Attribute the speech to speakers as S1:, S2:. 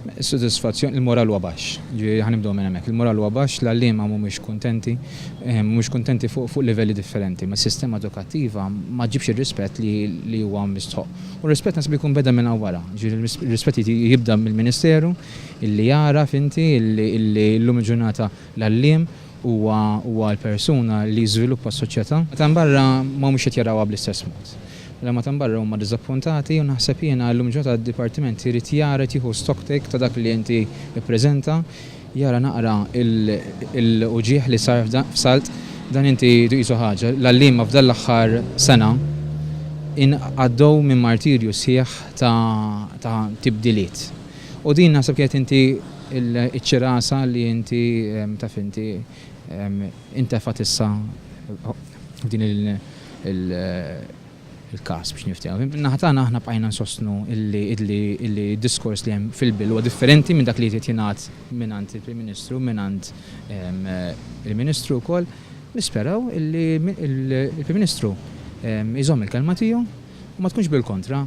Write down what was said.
S1: Sodisfazzjon il-moral huwa baxx. Ġifieri ħanibdew minn hemmhekk. Il-moral huwa baxx, l-għalliema mhumiex kuntenti fuq livelli differenti, ma s-sistema edukattiva ma ġibx ir-rispett li huwa mistħoq. U r-rispett nasib jkun beda minn wara. Ġifieri ir-rispett jibda mill-Ministeru illi jaraf inti illi llum il-ġurnata l-għalliem huwa l-persuna li jiżviluppa s-soċjetà. Tan barra mhumiex qed jarawha bl-istess mod. Lemma tan barra huma diżappuntati u naħseb jiena llum ġota d-dipartiment irid jara tieħu stock take ta' dak li inti ippreżenta, jara naqra il-uġieħ li sar f'Salt dan inti tqisu ħaġa. L-għalliema f'dan l-aħħar sena għaddew minn martirju sieħ ta' tibdiliet. U din naħseb kienet inti iċ-ċirasa li inti taf inti intefat issa din il-każ biex niftehom. Naħatana aħna bqajna nsostnu illi diskors li hemm fil-bil huwa differenti minn dak li qed jingħad mingħand il-Prim Ministru, mingħand il-Ministru wkoll. Nisperaw illi il-Prim Ministru iżomm il-kelma tiegħu u ma tkunx bil-kontra.